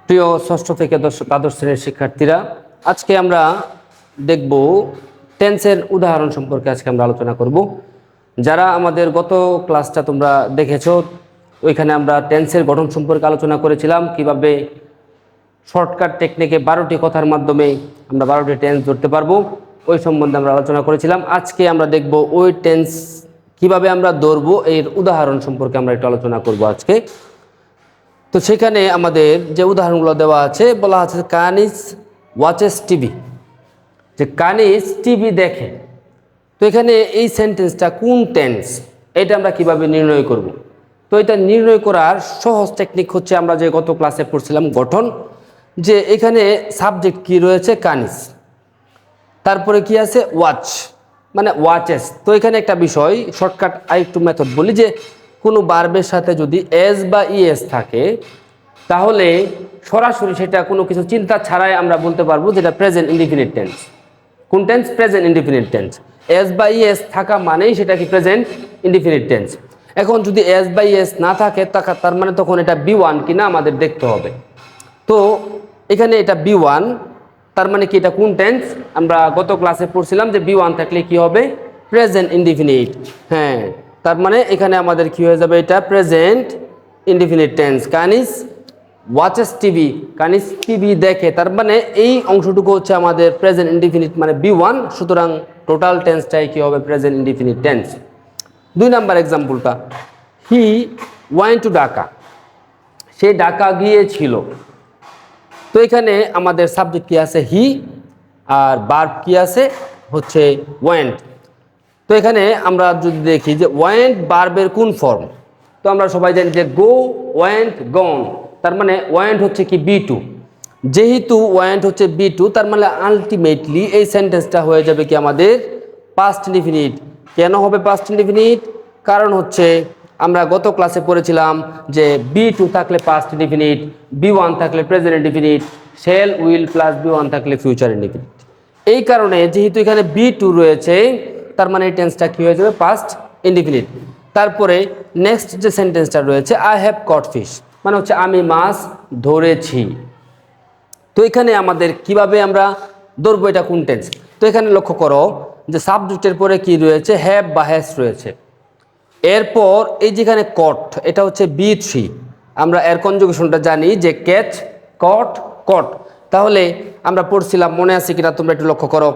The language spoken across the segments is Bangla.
প্রিয় ষষ্ঠ থেকে দ্বাদশ শ্রেণীর শিক্ষার্থীরা, আজকে আমরা দেখব টেন্সের উদাহরণ সম্পর্কে আজকে আমরা আলোচনা করব। যারা আমাদের গত ক্লাসটা তোমরা দেখেছো, ওইখানে আমরা টেন্সের গঠন সম্পর্কে আলোচনা করেছিলাম, কিভাবে শর্টকাট টেকনিকে 12টি কথার মাধ্যমে আমরা 12টি টেন্স ধরতে পারবো, ওই সম্বন্ধে আমরা আলোচনা করেছিলাম। আজকে আমরা দেখব ওই টেন্স কিভাবে আমরা ধরবো এর উদাহরণ সম্পর্কে আমরা একটু আলোচনা করব আজকে। তো সেখানে আমাদের যে উদাহরণগুলো দেওয়া আছে, বলা আছে কানিস ওয়াচেস টিভি, যে কানিস টিভি দেখে। তো এখানে এই সেন্টেন্সটা কোন টেন্স, এটা আমরা কিভাবে নির্ণয় করব। তো এটা নির্ণয় করার সহজ টেকনিক হচ্ছে, আমরা যে গত ক্লাসে পড়ছিলাম গঠন, যে এখানে সাবজেক্ট কি রয়েছে কানিস, তারপরে কি আছে ওয়াচ মানে ওয়াচেস। তো এখানে একটা বিষয় শর্টকাট আরেকটু মেথড বলি, যে কোনো ভার্বের সাথে যদি এস বা ইএস থাকে, তাহলে সরাসরি সেটা কোনো কিছু চিন্তা ছাড়াই আমরা বলতে পারবো যেটা প্রেজেন্ট ইনডিফিনিট টেন্স। কোন tense? Present indefinite tense. S বা ইএস থাকা মানেই সেটা কি প্রেজেন্ট ইনডিফিনিট টেন্স। এখন যদি এস বা ইএস না থাকে, তার মানে তখন এটা B1 কিনা আমাদের দেখতে হবে। তো এখানে এটা B1, তার মানে কি এটা কোন টেন্স? আমরা গত ক্লাসে পড়ছিলাম যে B1 থাকলে কি হবে? Present indefinite. হ্যাঁ, তার মানে এখানে আমাদের কি হয়ে যাবে? এটা present indefinite tense. Kanis watches TV, Kanis TV দেখে, তার মানে এই অংশটুকু হচ্ছে আমাদের প্রেজেন্ট ইনডিফিনিট মানে B1। সুতরাং টোটাল টেন্সটাই কি হবে? Present indefinite tense. 2 নাম্বার এক্সাম্পলটা, হি ওয়েন্ট টু ঢাকা, সে ঢাকা গিয়েছিল। তো এখানে আমাদের সাবজেক্ট কি আছে? হি, আর ভার্ব কি আছে? হচ্ছে ওয়েন্ট। তো এখানে আমরা যদি দেখি যে ওয়েন্ট ভার্বের কোন ফর্ম, তো আমরা সবাই জানি যে গো, ওয়েন্ট, গন। তার মানে ওয়েন্ট হচ্ছে কি B2। যেহেতু ওয়েন্ট হচ্ছে B2, তার মানে আলটিমেটলি এই সেন্টেন্সটা হয়ে যাবে কি আমাদের পাস্ট ইনডিফিনিট। কেন হবে পাস্ট ইনডিফিনিট? কারণ হচ্ছে আমরা গত ক্লাসে পড়েছিলাম যে B2 থাকলে পাস্ট ইনডিফিনিট, B1 থাকলে present indefinite, shell will plus B1 থাকলে ফিউচার ইনডিফিনিট। এই কারণে যেহেতু এখানে B2 রয়েছে, তার মানে এই টেন্সটা কি হয়ে যাবে? Past indefinite. তারপরে নেক্সট যে সেন্টেন্সটা রয়েছে, আই হ্যাভ কট ফিশ, মানে হচ্ছে আমি মাছ ধরেছি। তো এখানে আমাদের কিভাবে আমরা ধরবো এটা কোন টেন্স? তো এখানে লক্ষ্য করো যে সাবজেক্টের পরে কি রয়েছে? হ্যাভ বা হ্যাজ রয়েছে। এরপর এই যেখানে কট, এটা হচ্ছে B3। আমরা এর কনজুগেশনটা জানি যে ক্যাচ, কট, কট। তাহলে আমরা পড়ছিলাম, মনে আছে কিনা তোমরা একটু লক্ষ্য করো,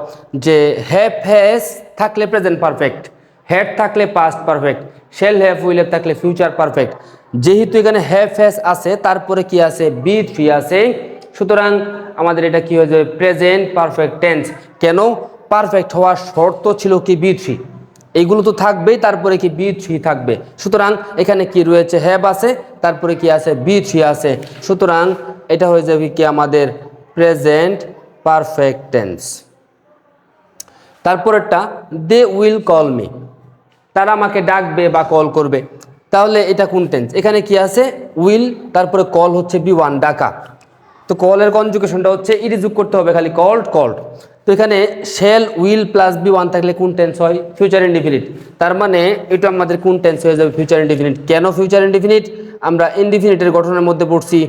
যে হ্যাভ হ্যাজ থাকলে প্রেজেন্ট পারফেক্ট, হ্যাড থাকলে past perfect, shall have will have থাকলে ফিউচার পারফেক্ট। যেহেতু এখানে হ্যাভ হ্যাজ আছে, তারপরে কি আছে? B3 আছে। সুতরাং আমাদের এটা কি হয়ে যাবে? Present perfect tense. কেন? পারফেক্ট হওয়ার শর্ত ছিল কি B3, এইগুলো তো থাকবেই, তারপরে কি B3 থাকবে। সুতরাং এখানে কি রয়েছে? হ্যাভ আছে, তারপরে কি আছে? B3 আছে। সুতরাং এটা হয়ে যাবে কি আমাদের প্রেজেন্ট পারফেক্ট টেন্স। তারপরেরটা, দে উইল কল মি, তারা আমাকে ডাকবে বা কল করবে। তাহলে এটা কোন টেন্স? এখানে কি আছে? উইল, তারপরে কল হচ্ছে B1 ডাকা। তো কলের কনজুগেশনটা হচ্ছে ইডি যোগ করতে হবে, খালি কল্ড, কল্ড। তো এখানে শেল উইল প্লাস B1 থাকলে কোন টেন্স হয়? Future indefinite. তার মানে এটা আমাদের কোন টেন্স হয়ে যাবে? Future indefinite. কেন ফিউচার ইনডিফিনিট? আমরা ইনডিফিনিটের গঠনের মধ্যে পড়ছি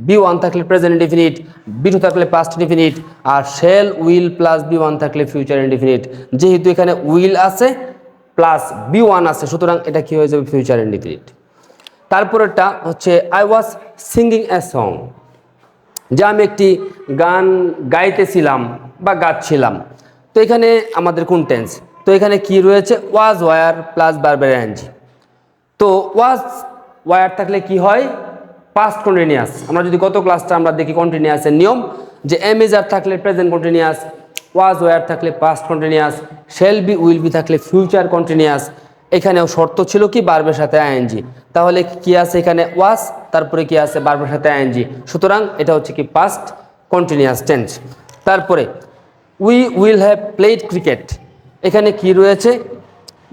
B1 থাকলে প্রেজেন্ট ইনডিফিনিট, B2 থাকলে পাস্ট ইনডিফিনিট, আর শেল উইল প্লাস B1 থাকলে ফিউচার ইনডিফিনিট। যেহেতু এখানে উইল আছে প্লাস B1 আছে, সুতরাং এটা কি হয়ে যাবে? Future indefinite. তারপরেরটা হচ্ছে I was singing a song, যে আমি একটি গান গাইতেছিলাম বা গাচ্ছিলাম। তো এখানে আমাদের কোন টেন্স? তো এখানে কি রয়েছে? ওয়াজ ওয়ার প্লাস ভার্বের আইএনজি। তো ওয়াজ ওয়ার থাকলে কি হয়? Past continuous. আমরা যদি গত ক্লাসটা আমরা দেখি কন্টিনিউয়াসের নিয়ম, যে এম ইজ আর থাকলে প্রেজেন্ট কন্টিনিউয়াস, ওয়াজ ওয়ার থাকলে past continuous, shall be will be থাকলে ফিউচার কন্টিনিউয়াস। এখানেও শর্ত ছিল কি? ভার্বের সাথে আইএনজি। তাহলে কি আছে এখানে? ওয়াজ, তারপরে কি আছে? ভার্বের সাথে আইএনজি। সুতরাং এটা হচ্ছে কি? Past continuous tense. তারপরে we will have played cricket, এখানে কি রয়েছে?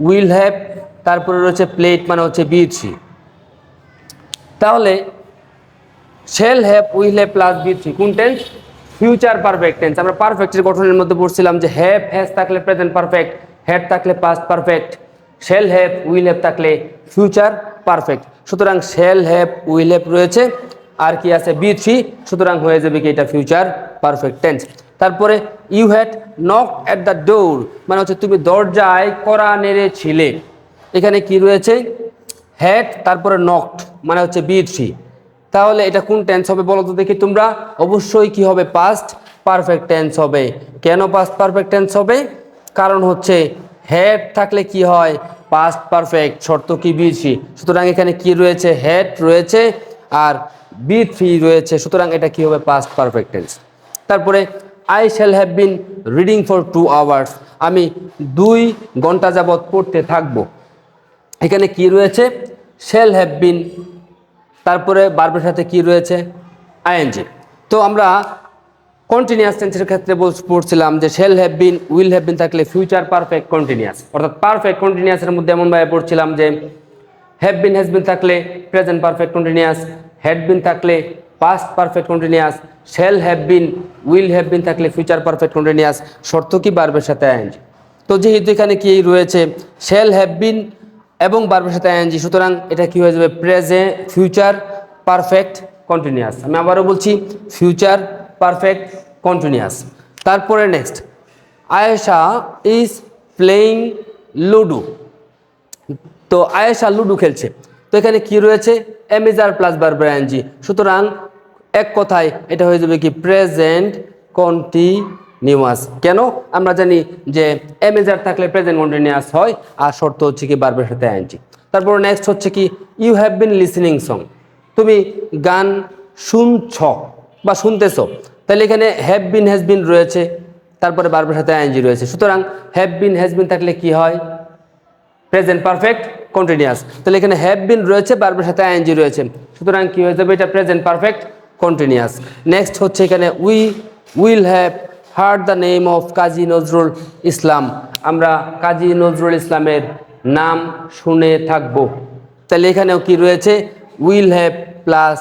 উইল হ্যাভ, তারপরে রয়েছে প্লেড, মানে হচ্ছে B3। তাহলে shall have, will have plus B3 কোন টেন্স? Future perfect tense. আমরা পারফেক্টের গঠনের মধ্যে পড়ছিলাম যে হ্যাভ হ্যাজ থাকলে প্রেজেন্ট পারফেক্ট, হ্যাড থাকলে past perfect, shall have will have থাকলে ফিউচার পারফেক্ট। সুতরাং শেল হ্যাভ উইল হ্যাভ রয়েছে, আর কি আছে বি থ্রি, সুতরাং হয়ে যাবে কি এটা ফিউচার পারফেক্ট টেন্স। তারপরে you had knock at the door, মানে হচ্ছে তুমি দরজায় কড়া নেড়েছিলে। এখানে কি রয়েছে হ্যাড তারপরে নকড মানে হচ্ছে বি থ্রি। তাহলে এটা কোন টেন্স হবে বলো তো দেখি তোমরা? অবশ্যই কি হবে পাস্ট পারফেক্ট টেন্স হবে। কেন পাস্ট পারফেক্ট টেন্স হবে? কারণ হচ্ছে হ্যাড থাকলে কি হয় পাস্ট পারফেক্ট, শর্ত কি বি থ্রি, সুতরাং এখানে কি রয়েছে হ্যাড রয়েছে আর বি থ্রি রয়েছে, সুতরাং এটা কি হবে পাস্ট পারফেক্ট টেন্স। তারপরে I shall have been reading for 2 hours, আমি 2 ঘন্টা যাবৎ পড়তে থাকবো। এখানে কি রয়েছে শ্যাল হ্যাভ বিন, তারপরে ভার্বের সাথে কি রয়েছে আইএনজি। তো আমরা কন্টিনিউয়াস টেন্সের ক্ষেত্রে পড়ছিলাম যে shall have been will have been থাকলে ফিউচার পারফেক্ট কন্টিনিউয়াস, অর্থাৎ পারফেক্ট কন্টিনিউয়াসের মধ্যে এমনভাবে পড়ছিলাম যে হ্যাভ বিন হ্যাজ বিন থাকলে present perfect continuous, had been থাকলে past perfect continuous, shall have been will have been থাকলে ফিউচার পারফেক্ট কন্টিনিউয়াস, শর্ত কি ভার্বের সাথে আইএনজি। তো যেহেতু এখানে কি রয়েছে শ্যাল হ্যাভ বিন এবং ভার্বের সাথে আইএনজি, সুতরাং এটা কি হয়ে যাবে প্রেজেন্ট ফিউচার পারফেক্ট কন্টিনিউয়াস। আমি আবারও বলছি ফিউচার পারফেক্ট কন্টিনিউয়াস। তারপরে next Ayesha is playing ludo, তো আয়েশা লুডো খেলছে। তো এখানে কি রয়েছে এমিজার প্লাস ভার্ব আইএনজি, সুতরাং এক কথায় এটা হয়ে যাবে কি প্রেজেন্ট কন্টিনিউয়াস। কেন? আমরা জানি যে এমিজার থাকলে প্রেজেন্ট কন্টিনিউয়াস হয় আর শর্ত হচ্ছে কি ভার্বের সাথে আইএনজি। তারপর নেক্সট হচ্ছে কি you have been listening song, তুমি গান শুনছ বা শুনতেছ। তাহলে এখানে হ্যাভ বিন হ্যাজ বিন রয়েছে, তারপরে ভার্বের সাথে আইএনজি রয়েছে, সুতরাং হ্যাভ বিন হ্যাজ বিন থাকলে কি হয় প্রেজেন্ট পারফেক্ট কন্টিনিউয়াস। তাহলে এখানে হ্যাভ বিন রয়েছে ভার্বের সাথে আইএনজি রয়েছে, সুতরাং কি হয়ে যাবে এটা প্রেজেন্ট পারফেক্ট কন্টিনিউয়াস। নেক্সট হচ্ছে এখানে we will have heard the name of Kazi Nazrul Islam, আমরা কাজী নজরুল ইসলামের নাম শুনে থাকব। তাহলে এখানেও কি রয়েছে will have plus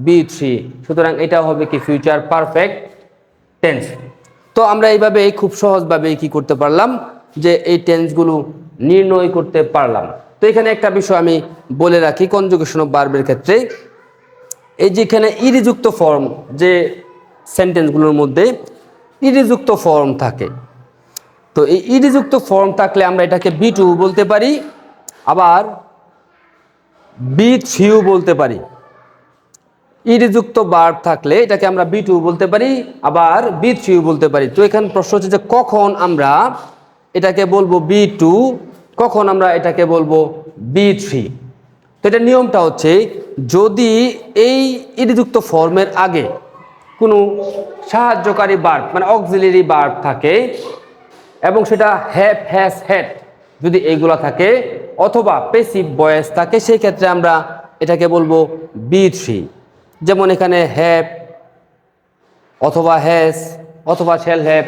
B three, সুতরাং এটাও হবে কি ফিউচার পারফেক্ট টেন্স। তো আমরা এইভাবে খুব সহজভাবে কি করতে পারলাম যে এই টেন্সগুলো নির্ণয় করতে পারলাম। তো এখানে একটা বিষয় আমি বলে রাখি কনজুগেশন অফ ভার্বের ক্ষেত্রে, এই যে এখানে ইডিযুক্ত ফর্ম যে সেন্টেন্সগুলোর মধ্যে ইডিযুক্ত ফর্ম থাকে, তো এই ইডিযুক্ত ফর্ম থাকলে আমরা এটাকে বি টু বলতে পারি, আবার বি থ্রিও বলতে পারি। ইডিযুক্ত ভার্ব থাকলে এটাকে আমরা বি টু বলতে পারি, আবার বি থ্রিও বলতে পারি। তো এখানে প্রশ্ন হচ্ছে যে কখন আমরা এটাকে বলবো বি টু, কখন আমরা এটাকে বলবো বি থ্রি। তো এটা নিয়মটা হচ্ছে যদি এই ইডিযুক্ত ফর্মের আগে কোনো সাহায্যকারী ভার্ব মানে অক্সিলারি ভার্ব থাকে এবং সেটা হ্যাভ হ্যাজ হ্যাড যদি এইগুলা থাকে অথবা প্যাসিভ ভয়েস থাকে, সেই ক্ষেত্রে আমরা এটাকে বলবো বি থ্রি। যেমন এখানে হ্যাভ অথবা হ্যাজ অথবা শ্যাল হ্যাভ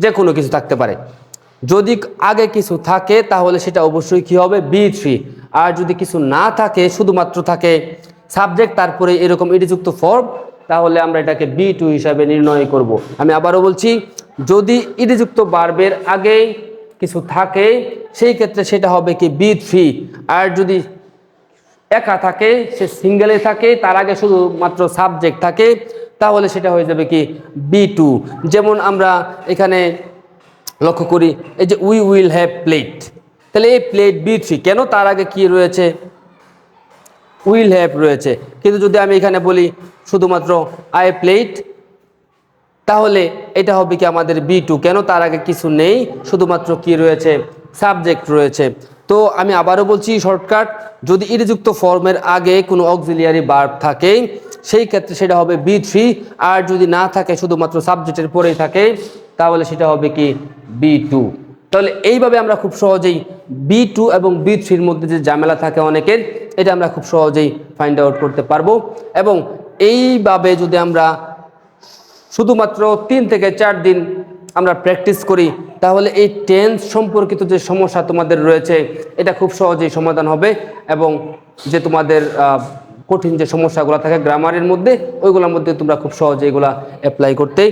যে কোনো কিছু থাকতে পারে। যদি আগে কিছু থাকে তাহলে সেটা অবশ্যই কি হবে বি থ্রি, আর যদি কিছু না থাকে শুধুমাত্র থাকে সাবজেক্ট তারপরে এরকম ইডিযুক্ত ফর্ম, তাহলে আমরা এটাকে বি টু হিসাবে নির্ণয় করব। আমি আবারও বলছি যদি ইডিযুক্ত ভার্বের আগে কিছু থাকে সেই ক্ষেত্রে সেটা হবে কি বি থ্রি, আর যদি একা থাকে সে সিঙ্গেলে থাকে তার আগে শুধুমাত্র সাবজেক্ট থাকে তাহলে সেটা হয়ে যাবে কি বি টু। যেমন আমরা এখানে লক্ষ্য করি এই যে উই উইল হ্যাভ প্লেট, তাহলে এই প্লেট বি থ্রি কেন? তার আগে কি রয়েছে উইল হ্যাভ রয়েছে। কিন্তু যদি আমি এখানে বলি শুধুমাত্র আই প্লেট, তাহলে এটা হবে কি আমাদের বি টু কেন? তার আগে কিছু নেই, শুধুমাত্র কি রয়েছে সাবজেক্ট রয়েছে। তো আমি আবারও বলছি শর্টকাট, যদি ইডিযুক্ত ফর্মের আগে কোনো অক্সিলিয়ারি ভার্ব থাকে সেই ক্ষেত্রে সেটা হবে বি থ্রি, আর যদি না থাকে শুধুমাত্র সাবজেক্টের পরেই থাকে তাহলে সেটা হবে কি বি টু। তাহলে এইভাবে আমরা খুব সহজেই বি টু এবং বি থ্রির মধ্যে যে ঝামেলা থাকে অনেকের, এটা আমরা খুব সহজেই ফাইন্ড আউট করতে পারবো। এবং এইভাবে যদি আমরা শুধুমাত্র 3 থেকে 4 দিন আমরা প্র্যাকটিস করি তাহলে এই টেন্স সম্পর্কিত যে সমস্যা তোমাদের রয়েছে এটা খুব সহজেই সমাধান হবে, এবং যে তোমাদের কঠিন যে সমস্যাগুলো থাকে গ্রামারের মধ্যে ওইগুলোর মধ্যে তোমরা খুব সহজে এগুলা অ্যাপ্লাই করতেই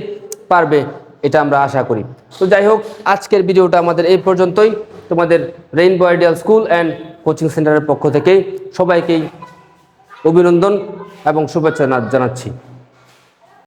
পারবে, এটা আমরা আশা করি। তো যাই হোক, আজকের ভিডিওটা আমাদের এই পর্যন্তই। তোমাদের rainbow ideal school and coaching সেন্টারের পক্ষ থেকে সবাইকেই অভিনন্দন এবং শুভেচ্ছা জানাচ্ছি।